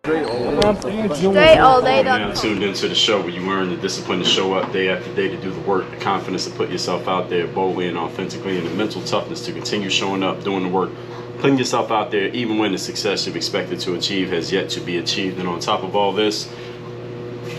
Straight all day. Now tuned into the show where you learn the discipline to show up day after day to do the work, the confidence to put yourself out there boldly and authentically, and the mental toughness to continue showing up, doing the work, putting yourself out there even when the success you've expected to achieve has yet to be achieved. And on top of all this,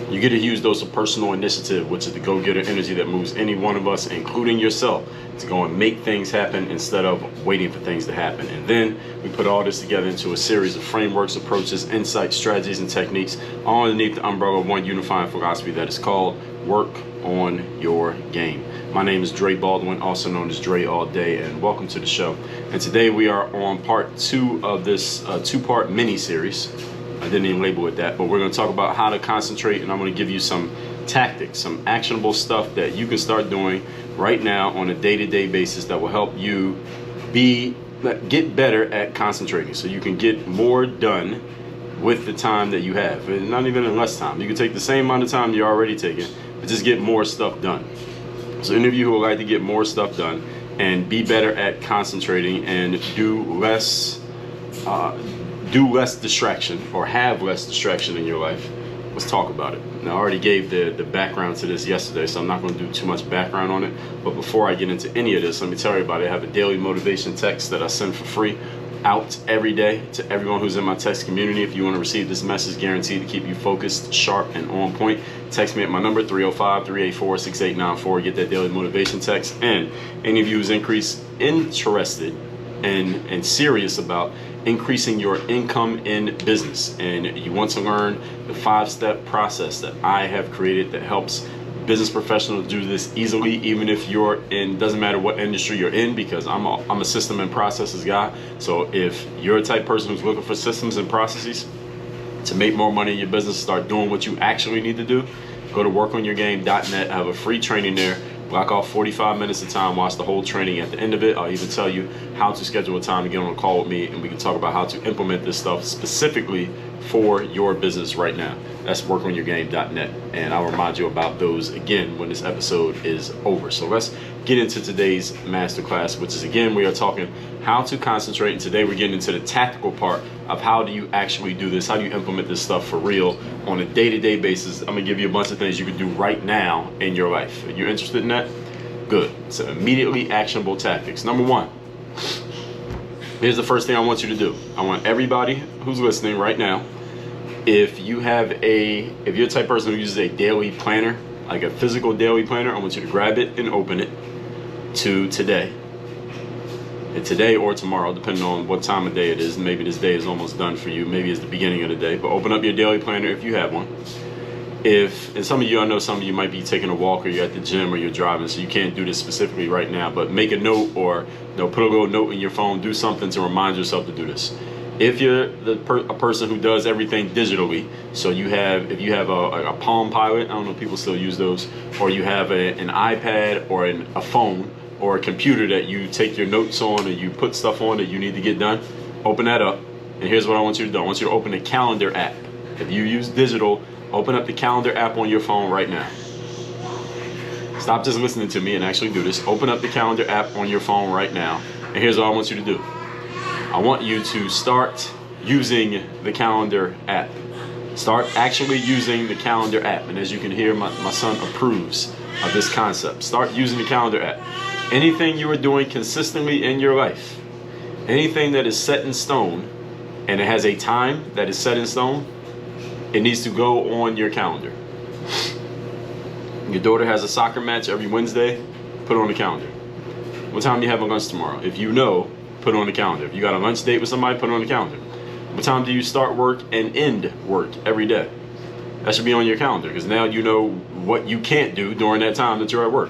you get a huge dose of personal initiative, which is the go-getter energy that moves any one of us, including yourself, to go and make things happen instead of waiting for things to happen. And then we put all this together into a series of frameworks, approaches, insights, strategies, and techniques, all underneath the umbrella of one unifying philosophy that is called work on your game. My name is Baldwin, also known as Dre All Day, and welcome to the show. And today we are on part 2 of this two-part mini-series. I didn't even label it that, but we're going to talk about how to concentrate, and I'm going to give you some tactics, some actionable stuff that you can start doing right now on a day-to-day basis that will help you get better at concentrating, so you can get more done with the time that you have, and not even in less time. You can take the same amount of time you're already taking, but just get more stuff done. So any of you who would like to get more stuff done and be better at concentrating and do less distraction, or have less distraction in your life, let's talk about it. Now, I already gave the background to this yesterday, so I'm not going to do too much background on it. But before I get into any of this, let me tell you about it. I have a daily motivation text that I send for free out every day to everyone who's in my text community. If you want to receive this message guaranteed to keep you focused, sharp, and on point, text me at my number 305-384-6894. Get that daily motivation text. And any of you who's interested and serious about increasing your income in business, and you want to learn the 5-step process that I have created that helps business professionals do this easily, even if you're in, doesn't matter what industry you're in, because I'm a system and processes guy. So if you're a type person who's looking for systems and processes to make more money in your business, start doing what you actually need to do, go to workonyourgame.net. I have a free training there. Block off 45 minutes of time, watch the whole training. At the end of it, I'll even tell you how to schedule a time to get on a call with me, and we can talk about how to implement this stuff specifically for your business right now. That's workonyourgame.net, and I'll remind you about those again when this episode is over. So let's get into today's masterclass, which is, again, we are talking how to concentrate, and today we're getting into the tactical part of how do you actually do this, how do you implement this stuff for real on a day-to-day basis. I'm gonna give you a bunch of things you can do right now in your life. Are you interested in that? Good. So immediately actionable tactics. Number 1, here's the first thing I want you to do. I want everybody who's listening right now, if you're the type of person who uses a daily planner, like a physical daily planner, I want you to grab it and open it to today. And today or tomorrow, depending on what time of day it is. Maybe this day is almost done for you. Maybe it's the beginning of the day. But open up your daily planner if you have one. And some of you, I know some of you might be taking a walk, or you're at the gym, or you're driving, so you can't do this specifically right now. But make a note, or put a little note in your phone. Do something to remind yourself to do this. If you're a person who does everything digitally, so if you have a Palm Pilot, I don't know if people still use those, or you have an iPad or a phone or a computer that you take your notes on and you put stuff on that you need to get done, open that up. And here's what I want you to do. I want you to open the calendar app. If you use digital, open up the calendar app on your phone right now. Stop just listening to me and actually do this. Open up the calendar app on your phone right now. And here's what I want you to do. I want you to start using the calendar app. Start actually using the calendar app. And as you can hear, my son approves of this concept. Start using the calendar app. Anything you are doing consistently in your life, anything that is set in stone, and it has a time that is set in stone, it needs to go on your calendar. Your daughter has a soccer match every Wednesday, put it on the calendar. What time do you have a lunch tomorrow? If you know, put it on the calendar. If you got a lunch date with somebody, put it on the calendar. What time do you start work and end work every day? That should be on your calendar, because now you know what you can't do during that time that you're at work.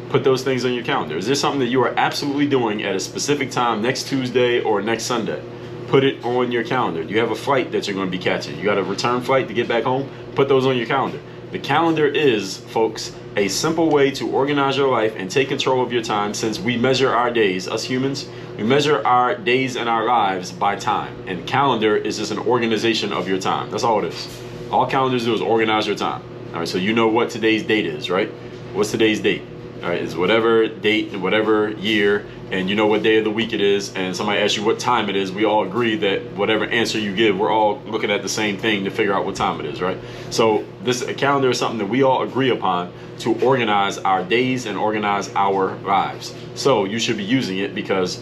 Put those things on your calendar. Is there something that you are absolutely doing at a specific time next Tuesday or next Sunday? Put it on your calendar. You have a flight that you're going to be catching. You got a return flight to get back home? Put those on your calendar. The calendar is, folks, a simple way to organize your life and take control of your time, since we measure our days, us humans, we measure our days and our lives by time. And calendar is just an organization of your time. That's all it is. All calendars do is organize your time. All right, so you know what today's date is, right? What's today's date? All right, it's whatever date, whatever year, and you know what day of the week it is, and somebody asks you what time it is, we all agree that whatever answer you give, we're all looking at the same thing to figure out what time it is, right? So a calendar is something that we all agree upon to organize our days and organize our lives. So you should be using it, because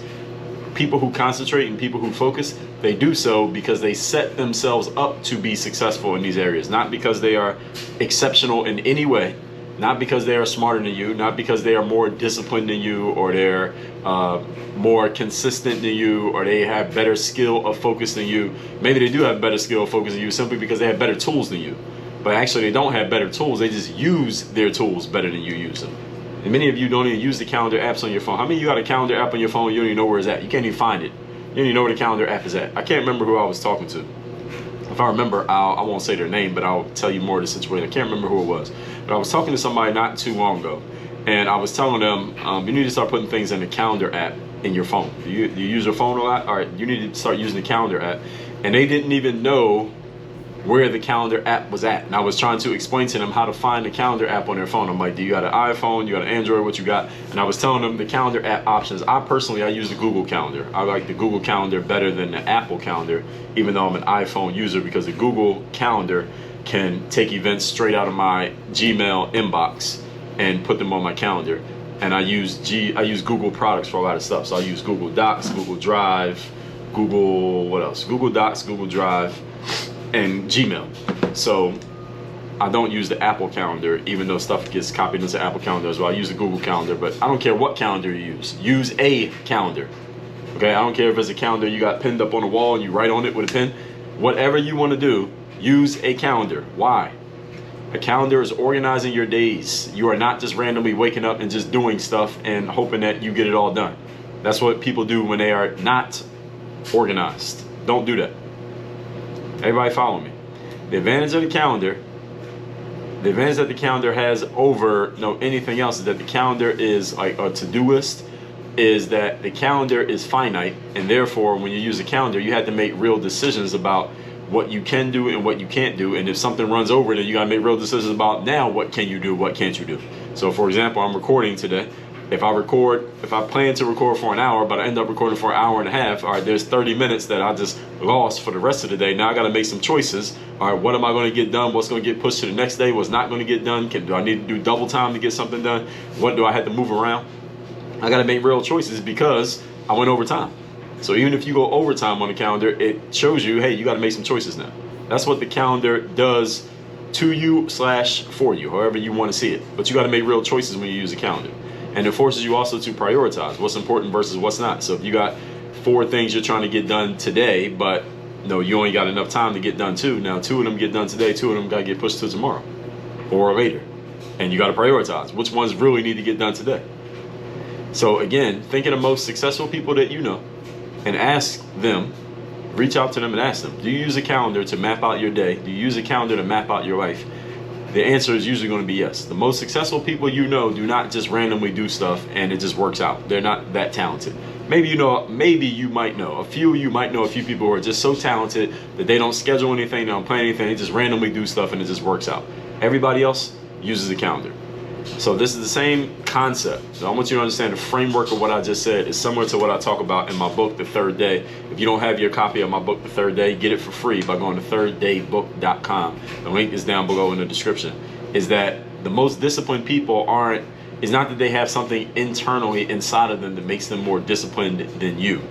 people who concentrate and people who focus, they do so because they set themselves up to be successful in these areas, not because they are exceptional in any way, not because they are smarter than you, not because they are more disciplined than you, or they're more consistent than you, or they have better skill of focus than you. Maybe they do have better skill of focus than you simply because they have better tools than you. But actually they don't have better tools, they just use their tools better than you use them. And many of you don't even use the calendar apps on your phone. How many of you got a calendar app on your phone, you don't even know where it's at? You can't even find it. You don't even know where the calendar app is at. I can't remember who I was talking to. If I remember, I won't say their name, but I'll tell you more of the situation. I can't remember who it was. But I was talking to somebody not too long ago, and I was telling them, you need to start putting things in the calendar app in your phone. Do you use your phone a lot? All right, you need to start using the calendar app. And they didn't even know where the calendar app was at. And I was trying to explain to them how to find the calendar app on their phone. I'm like, do you got an iPhone? You got an Android? What you got? And I was telling them the calendar app options. I use the Google Calendar. I like the Google Calendar better than the Apple Calendar, even though I'm an iPhone user, because the Google Calendar can take events straight out of my Gmail inbox and put them on my calendar. And I use Google products for a lot of stuff. So I use Google Docs, Google Drive, what else? Google Docs, Google Drive, and Gmail. So I don't use the Apple Calendar, even though stuff gets copied into Apple Calendar as well. I use the Google Calendar, but I don't care what calendar you use. Use a calendar. Okay, I don't care if it's a calendar you got pinned up on the wall and you write on it with a pen. Whatever you want to do, use a calendar. Why? A calendar is organizing your days. You are not just randomly waking up and just doing stuff and hoping that you get it all done. That's what people do when they are not organized. Don't do that. Everybody follow me. The advantage of the calendar, the advantage that the calendar has over anything else, is that the calendar is like a to-do list, is that the calendar is finite, and therefore when you use a calendar, you have to make real decisions about what you can do and what you can't do. And if something runs over, then you gotta make real decisions about now what can you do, what can't you do. So for example, I'm recording today. If I plan to record for an hour, but I end up recording for an hour and a half, all right, there's 30 minutes that I just lost for the rest of the day. Now I got to make some choices. All right, what am I going to get done? What's going to get pushed to the next day? What's not going to get done? Do I need to do double time to get something done? What do I have to move around? I got to make real choices because I went over time. So even if you go overtime on the calendar, it shows you, hey, you got to make some choices now. That's what the calendar does to you / for you, however you want to see it. But you got to make real choices when you use a calendar. And it forces you also to prioritize what's important versus what's not. So if you got 4 things you're trying to get done today, but you only got enough time to get done 2. Now 2 of them get done today, 2 of them got to get pushed to tomorrow or later. And you got to prioritize which ones really need to get done today. So again, think of the most successful people that you know and ask them, reach out to them and ask them, do you use a calendar to map out your day? Do you use a calendar to map out your life? The answer is usually going to be yes. The most successful people you know do not just randomly do stuff and it just works out. They're not that talented. Maybe you might know a few people who are just so talented that they don't schedule anything, they don't plan anything, they just randomly do stuff and it just works out. Everybody else uses a calendar. So this is the same concept. So I want you to understand the framework of what I just said is similar to what I talk about in my book, The Third Day. If you don't have your copy of my book, The Third Day, get it for free by going to thirddaybook.com. The link is down below in the description. Is that the most disciplined people is not that they have something internally inside of them that makes them more disciplined than you.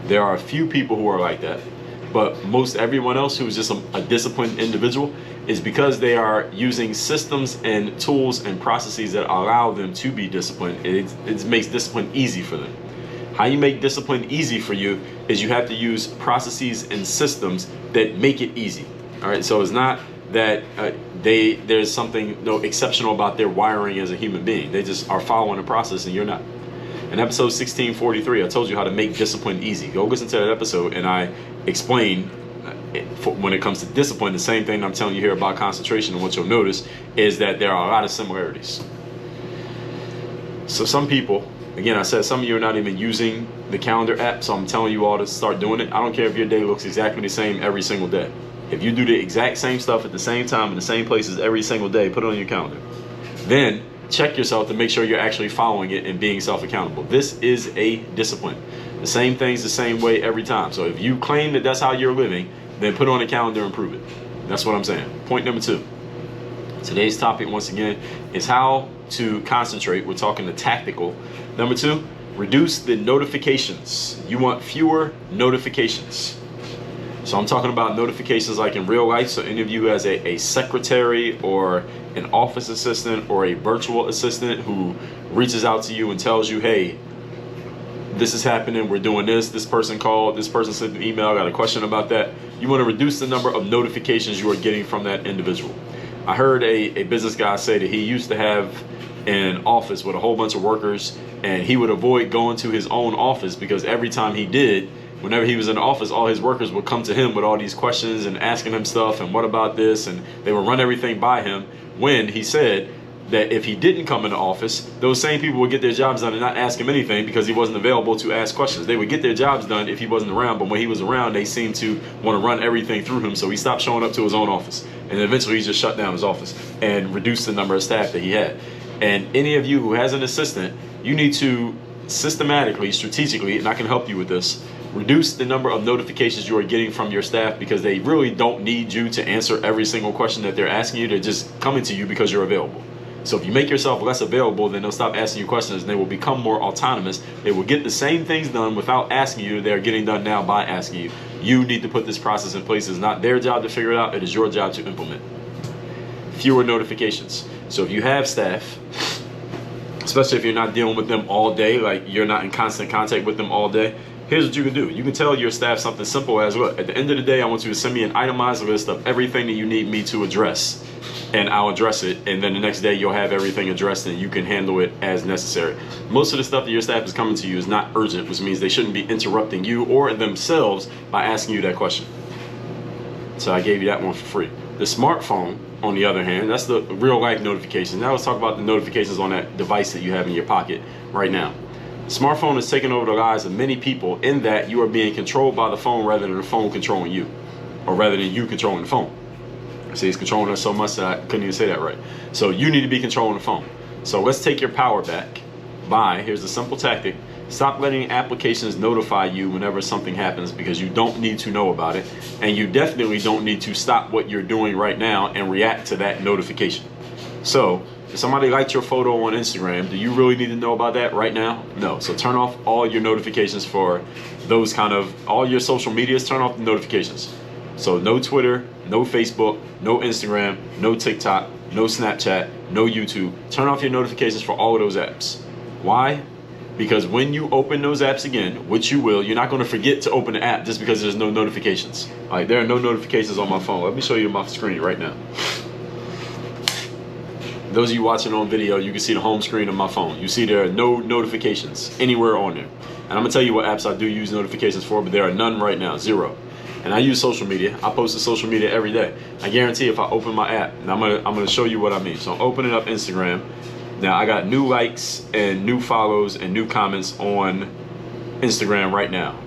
There are a few people who are like that. But most everyone else who's just a disciplined individual is because they are using systems and tools and processes that allow them to be disciplined. It makes discipline easy for them. How you make discipline easy for you is you have to use processes and systems that make it easy. All right, so it's not that there's something exceptional about their wiring as a human being. They just are following a process and you're not. In episode 1643, I told you how to make discipline easy. Go listen to that episode and I explain when it comes to discipline, the same thing I'm telling you here about concentration. And what you'll notice is that there are a lot of similarities. So some people, again, I said some of you are not even using the calendar app, so I'm telling you all to start doing it. I don't care if your day looks exactly the same every single day. If you do the exact same stuff at the same time in the same places every single day, put it on your calendar. Then check yourself to make sure you're actually following it and being self-accountable. This is a discipline. The same thing's the same way every time. So if you claim that that's how you're living, then put on a calendar and prove it. That's what I'm saying. Point number 2. Today's topic, once again, is how to concentrate. We're talking the tactical. Number 2, reduce the notifications. You want fewer notifications. So I'm talking about notifications like in real life. So any of you as a secretary or an office assistant or a virtual assistant who reaches out to you and tells you, hey, this is happening, we're doing this, this person called, this person sent an email, I got a question about that. You want to reduce the number of notifications you are getting from that individual. I heard a business guy say that he used to have an office with a whole bunch of workers, and he would avoid going to his own office because every time he did, whenever he was in the office, all his workers would come to him with all these questions and asking him stuff and what about this, and they would run everything by him, when he said that if he didn't come in the office, those same people would get their jobs done and not ask him anything because he wasn't available to ask questions. They would get their jobs done if he wasn't around, but when he was around, they seemed to want to run everything through him, so he stopped showing up to his own office. And eventually he just shut down his office and reduced the number of staff that he had. And any of you who has an assistant, you need to systematically, strategically, and I can help you with this, reduce the number of notifications you are getting from your staff because they really don't need you to answer every single question that they're asking you. They're just coming to you because you're available. So if you make yourself less available, then they'll stop asking you questions and they will become more autonomous. They will get the same things done without asking you. They're getting done now by asking you. You need to put this process in place. It's not their job to figure it out. It is your job to implement. Fewer notifications. So if you have staff, especially if you're not dealing with them all day, like you're not in constant contact with them all day, here's what you can do. You can tell your staff something simple as, look, at the end of the day, I want you to send me an itemized list of everything that you need me to address, and I'll address it. And then the next day you'll have everything addressed and you can handle it as necessary. Most of the stuff that your staff is coming to you is not urgent, which means they shouldn't be interrupting you or themselves by asking you that question. So I gave you that one for free. The smartphone, on the other hand, that's the real life notifications. Now let's talk about the notifications on that device that you have in your pocket right now. Smartphone is taking over the lives of many people in that you are being controlled by the phone rather than the phone controlling you, or rather than you controlling the phone. See, it's controlling us so much that I couldn't even say that right. So you need to be controlling the phone. So let's take your power back by, here's a simple tactic, stop letting applications notify you whenever something happens because you don't need to know about it, and you definitely don't need to stop what you're doing right now and react to that notification. So if somebody liked your photo on Instagram, do you really need to know about that right now? No. So turn off all your notifications for those kind of, all your social medias, turn off the notifications. So no Twitter, no Facebook, no Instagram, no TikTok, no Snapchat, no YouTube. Turn off your notifications for all of those apps. Why? Because when you open those apps again, which you will, you're not going to forget to open the app just because there's no notifications. Like, there are no notifications on my phone. Let me show you my screen right now. Those of you watching on video, you can see the home screen of my phone. You see there are no notifications anywhere on there. And I'm going to tell you what apps I do use notifications for, but there are none right now, 0. And I use social media. I post to social media every day. I guarantee if I open my app, and I'm gonna show you what I mean. So I'm opening up Instagram. Now I got new likes and new follows and new comments on Instagram right now,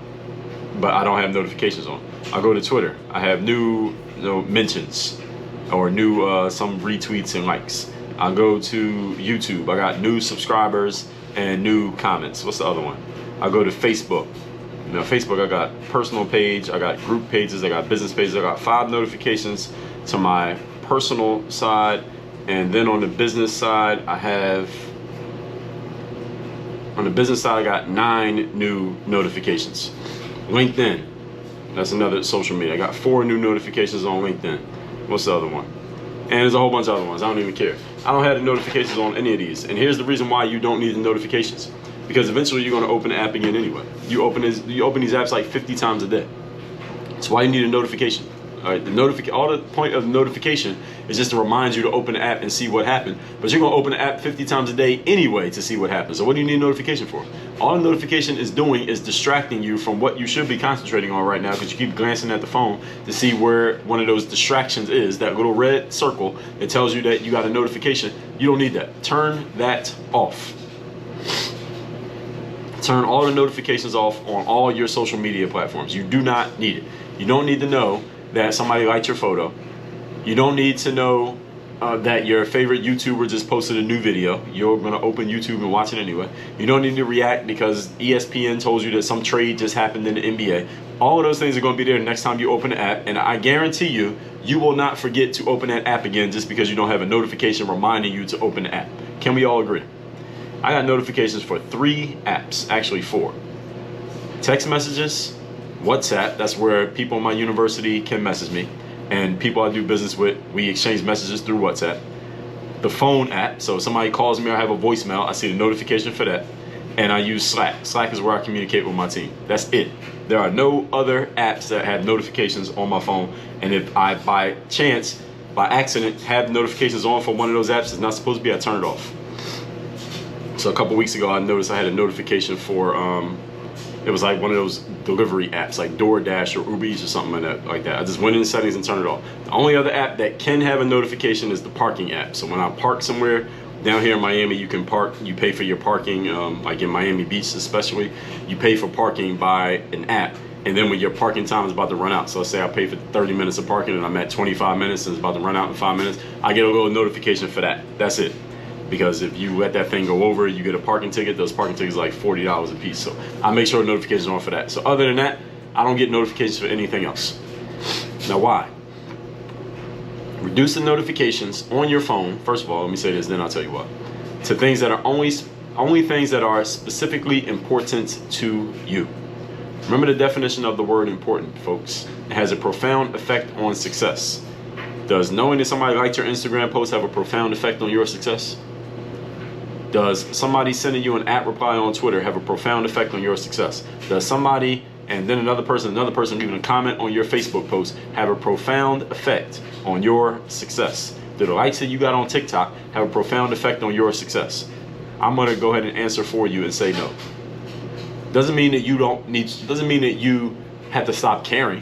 but I don't have notifications on. I'll go to Twitter. I have new mentions or new some retweets and likes. I'll go to YouTube. I got new subscribers and new comments. What's the other one? I'll go to Facebook. Now Facebook, I got personal page, I got group pages, I got business pages. I got 5 notifications to my personal side, and then on the business side I got 9 new notifications. LinkedIn, that's another social media. I got 4 new notifications on LinkedIn. What's the other one? And there's a whole bunch of other ones. I don't even care. I don't have the notifications on any of these. And here's the reason why you don't need the notifications. Because eventually you're going to open the app again anyway. You open these apps like 50 times a day. That's why you need a notification. All right, all the point of the notification is just to remind you to open the app and see what happened. But you're going to open the app 50 times a day anyway to see what happens. So what do you need a notification for? All the notification is doing is distracting you from what you should be concentrating on right now, because you keep glancing at the phone to see where one of those distractions is. That little red circle that tells you that you got a notification. You don't need that. Turn that off. Turn all the notifications off on all your social media platforms. You do not need it. You don't need to know that somebody liked your photo. You don't need to know that your favorite YouTuber just posted a new video. You're going to open YouTube and watch it anyway. You don't need to react because ESPN told you that some trade just happened in the NBA. All of those things are going to be there next time you open the app. And I guarantee you, you will not forget to open that app again just because you don't have a notification reminding you to open the app. Can we all agree? I got notifications for 3 apps, actually 4. Text messages, WhatsApp, that's where people in my university can message me. And people I do business with, we exchange messages through WhatsApp. The phone app, so if somebody calls me or I have a voicemail, I see the notification for that. And I use Slack. Slack is where I communicate with my team. That's it. There are no other apps that have notifications on my phone. And if I, by chance, by accident, have notifications on for one of those apps it's not supposed to be, I turn it off. So a couple weeks ago, I noticed I had a notification for, it was like one of those delivery apps like DoorDash or Uber Eats or something like that. I just went in the settings and turned it off. The only other app that can have a notification is the parking app. So when I park somewhere, down here in Miami, you can park, you pay for your parking, like in Miami Beach especially, you pay for parking by an app. And then when your parking time is about to run out, so let's say I pay for 30 minutes of parking and I'm at 25 minutes and it's about to run out in 5 minutes, I get a little notification for that. That's it. Because if you let that thing go over, you get a parking ticket. Those parking tickets are like $40 a piece. So I make sure notifications are on for that. So other than that, I don't get notifications for anything else. Now why? Reduce the notifications on your phone. First of all, let me say this, then I'll tell you what. To things that are only things that are specifically important to you. Remember the definition of the word important, folks. It has a profound effect on success. Does knowing that somebody liked your Instagram post have a profound effect on your success? Does somebody sending you an reply on Twitter have a profound effect on your success? Does somebody and then another person leaving a comment on your Facebook post have a profound effect on your success? Do the likes that you got on TikTok have a profound effect on your success? I'm gonna go ahead and answer for you and say no. Doesn't mean that doesn't mean that you have to stop caring.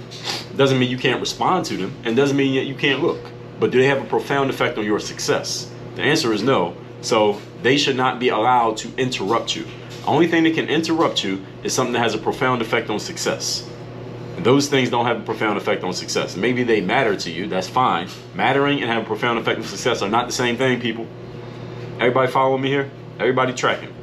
Doesn't mean you can't respond to them, and doesn't mean that you can't look. But do they have a profound effect on your success? The answer is no. So they should not be allowed to interrupt you. The only thing that can interrupt you is something that has a profound effect on success. And those things don't have a profound effect on success. Maybe they matter to you, that's fine. Mattering and having a profound effect on success are not the same thing, people. Everybody follow me here? Everybody tracking?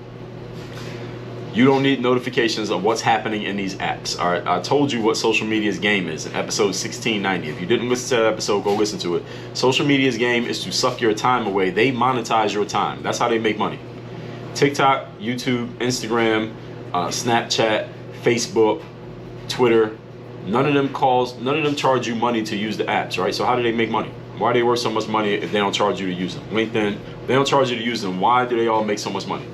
You don't need notifications of what's happening in these apps. All right, I told you what social media's game is in episode 1690. If you didn't listen to that episode, go listen to it. Social media's game is to suck your time away. They monetize your time. That's how they make money. TikTok, YouTube, Instagram, Snapchat, Facebook, Twitter, none of them charge you money to use the apps, right? So how do they make money? Why are they worth so much money if they don't charge you to use them? LinkedIn, they don't charge you to use them. Why do they all make so much money?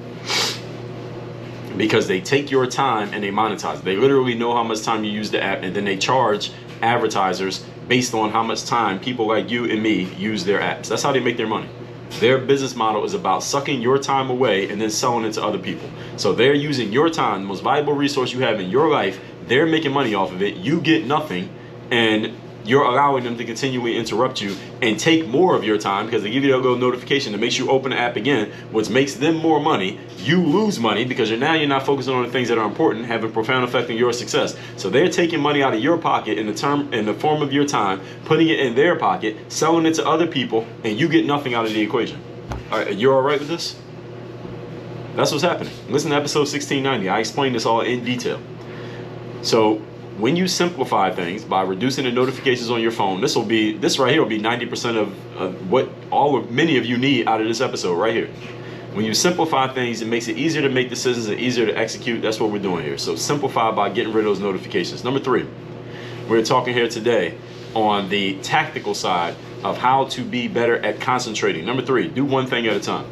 Because they take your time and they monetize. They literally know how much time you use the app, and then they charge advertisers based on how much time people like you and me use their apps. That's how they make their money. Their business model is about sucking your time away and then selling it to other people. So they're using your time, the most valuable resource you have in your life. They're making money off of it. You get nothing, and you're allowing them to continually interrupt you and take more of your time because they give you a little notification that makes you open the app again, which makes them more money. You lose money because you're not focusing on the things that are important, have a profound effect on your success. So they're taking money out of your pocket in the form of your time, putting it in their pocket, selling it to other people, and you get nothing out of the equation. All right, you're all right with this? That's what's happening. Listen to episode 1690. I explained this all in detail. So when you simplify things by reducing the notifications on your phone, this right here will be 90% of what many of you need out of this episode right here. When you simplify things, it makes it easier to make decisions and easier to execute. That's what we're doing here. So simplify by getting rid of those notifications. Number 3, we're talking here today on the tactical side of how to be better at concentrating. Number 3, do one thing at a time.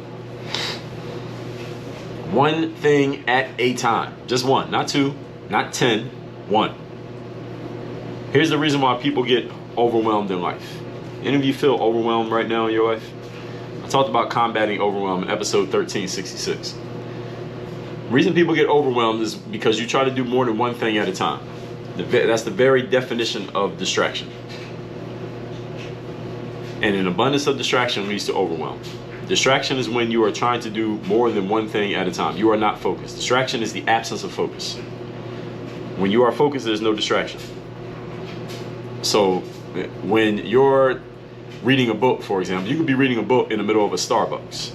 One thing at a time. Just one, not 2, not 10, 1. Here's the reason why people get overwhelmed in life. Any of you feel overwhelmed right now in your life? I talked about combating overwhelm in episode 1366. The reason people get overwhelmed is because you try to do more than one thing at a time. That's the very definition of distraction. And an abundance of distraction leads to overwhelm. Distraction is when you are trying to do more than one thing at a time. You are not focused. Distraction is the absence of focus. When you are focused, there's no distraction. So when you're reading a book, for example. You could be reading a book in the middle of a Starbucks.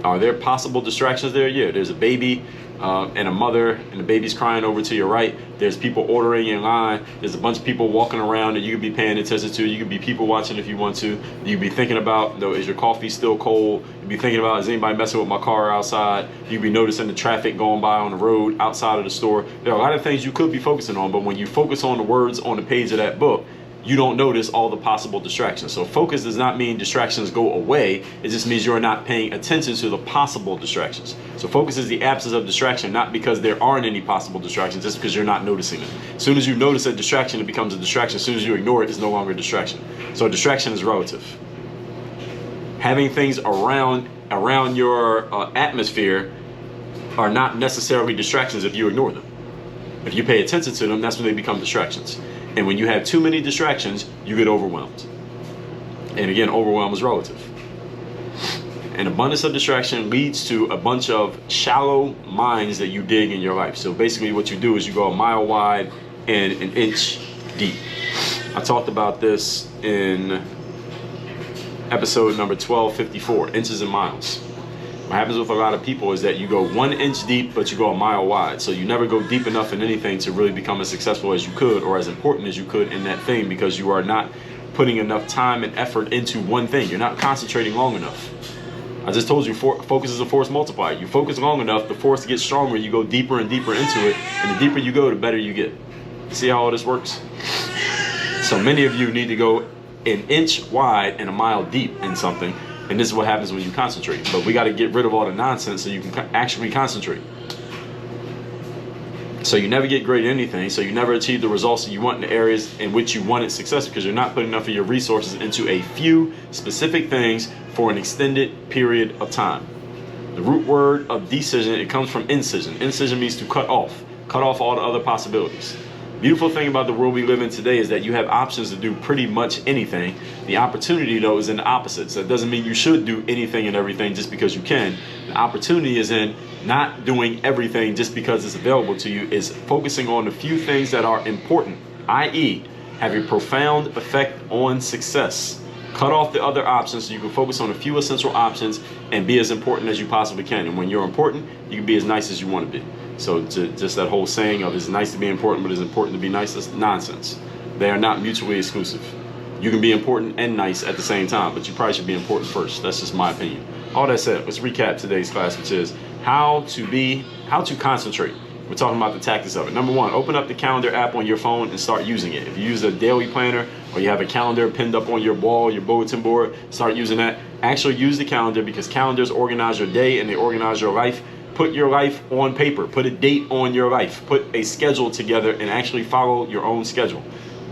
Are there possible distractions there? Yeah, there's a baby and a mother, and the baby's crying over to your right. There's people ordering in line. There's a bunch of people walking around that you could be paying attention to. You could be people watching if you want to. You could be thinking about, is your coffee still cold? You'd be thinking about, is anybody messing with my car outside? You could be noticing the traffic going by on the road outside of the store. There are a lot of things you could be focusing on, but when you focus on the words on the page of that book, you don't notice all the possible distractions. So focus does not mean distractions go away. It just means you're not paying attention to the possible distractions. So focus is the absence of distraction, not because there aren't any possible distractions, just because you're not noticing them. As soon as you notice a distraction, it becomes a distraction. As soon as you ignore it, it's no longer a distraction. So distraction is relative. Having things around your atmosphere are not necessarily distractions if you ignore them. If you pay attention to them, that's when they become distractions. And when you have too many distractions, you get overwhelmed. And again, overwhelm is relative. An abundance of distraction leads to a bunch of shallow mines that you dig in your life. So basically what you do is you go a mile wide and an inch deep. I talked about this in episode number 1254, inches and miles. What happens with a lot of people is that you go 1 inch deep, but you go a mile wide. So you never go deep enough in anything to really become as successful as you could or as important as you could in that thing, because you are not putting enough time and effort into one thing. You're not concentrating long enough. I just told you, focus is a force multiplier. You focus long enough, the force gets stronger. You go deeper and deeper into it. And the deeper you go, the better you get. See how all this works? So many of you need to go an inch wide and a mile deep in something. And this is what happens when you concentrate. But we got to get rid of all the nonsense so you can actually concentrate. So you never get great at anything. So you never achieve the results that you want in the areas in which you wanted success, because you're not putting enough of your resources into a few specific things for an extended period of time. The root word of decision, it comes from incision. Incision means to cut off all the other possibilities. Beautiful thing about the world we live in today is that you have options to do pretty much anything. The opportunity, though, is in the opposite. So it doesn't mean you should do anything and everything just because you can. The opportunity is in not doing everything just because it's available to you, is focusing on the few things that are important, i.e., have a profound effect on success. Cut off the other options so you can focus on a few essential options and be as important as you possibly can. And when you're important, you can be as nice as you want to be. So just that whole saying of it's nice to be important, but it's important to be nice, is nonsense. They are not mutually exclusive. You can be important and nice at the same time, but you probably should be important first. That's just my opinion. All that said, let's recap today's class, which is how to concentrate. We're talking about the tactics of it. Number one, open up the calendar app on your phone and start using it. If you use a daily planner or you have a calendar pinned up on your wall, your bulletin board, start using that. Actually use the calendar, because calendars organize your day and they organize your life. Put your life on paper. Put a date on your life. Put a schedule together and actually follow your own schedule.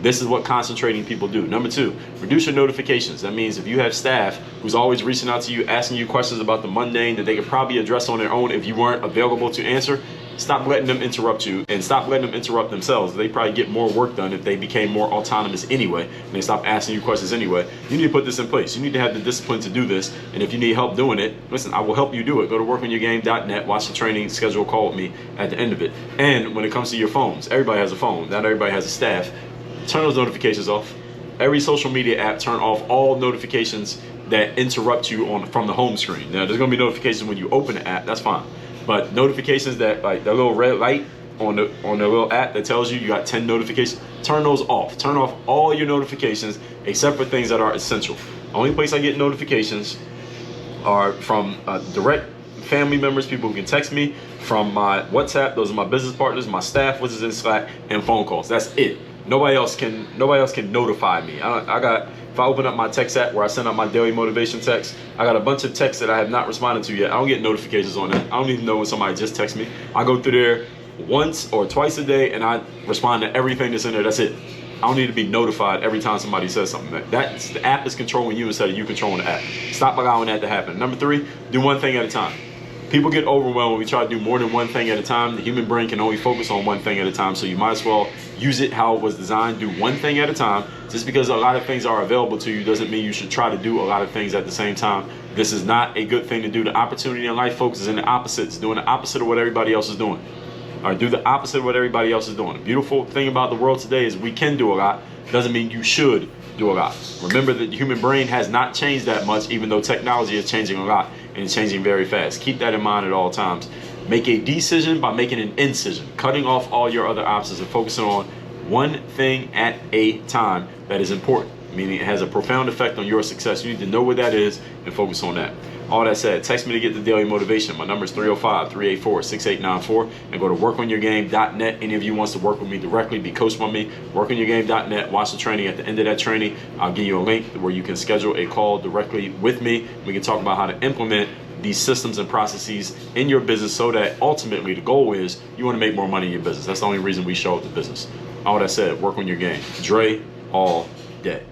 This is what concentrating people do. Number two, reduce your notifications. That means if you have staff who's always reaching out to you, asking you questions about the mundane that they could probably address on their own if you weren't available to answer, stop letting them interrupt you, and stop letting them interrupt themselves. They probably get more work done if they became more autonomous anyway, and they stop asking you questions anyway. You need to put this in place. You need to have the discipline to do this, and if you need help doing it, listen, I will help you do it. Go to workonyourgame.net, watch the training, schedule a call with me at the end of it. And when it comes to your phones, everybody has a phone. Not everybody has a staff. Turn those notifications off. Every social media app, turn off all notifications that interrupt you from the home screen. Now, there's going to be notifications when you open the app. That's fine. But notifications that, like that little red light on the little app that tells you got 10 notifications, turn those off. Turn off all your notifications except for things that are essential. The only place I get notifications are from direct family members, people who can text me, from my WhatsApp. Those are my business partners, my staff, which is in Slack, and phone calls. That's it. Nobody else can notify me. If I open up my text app where I send out my daily motivation text, I got a bunch of texts that I have not responded to yet. I don't get notifications on that. I don't even know when somebody just texts me. I go through there once or twice a day and I respond to everything that's in there. That's it. I don't need to be notified every time somebody says something. The app is controlling you instead of you controlling the app. Stop allowing that to happen. Number three, do one thing at a time. People get overwhelmed when we try to do more than one thing at a time. The human brain can only focus on one thing at a time, so you might as well use it how it was designed. Do one thing at a time. Just because a lot of things are available to you doesn't mean you should try to do a lot of things at the same time. This is not a good thing to do. The opportunity in life focuses in the opposites, doing the opposite of what everybody else is doing. All right, do the opposite of what everybody else is doing. The beautiful thing about the world today is we can do a lot. Doesn't mean you should do a lot. Remember that the human brain has not changed that much, even though technology is changing a lot and it's changing very fast. Keep that in mind at all times. Make a decision by making an incision, cutting off all your other options and focusing on one thing at a time that is important, meaning it has a profound effect on your success. You need to know what that is and focus on that. All that said, text me to get the daily motivation. My number is 305-384-6894, and go to workonyourgame.net. Any of you wants to work with me directly, be coached by me, workonyourgame.net. Watch the training. At the end of that training, I'll give you a link where you can schedule a call directly with me. We can talk about how to implement these systems and processes in your business so that ultimately the goal is you want to make more money in your business. That's the only reason we show up the business. All that said, work on your game. Dre all day.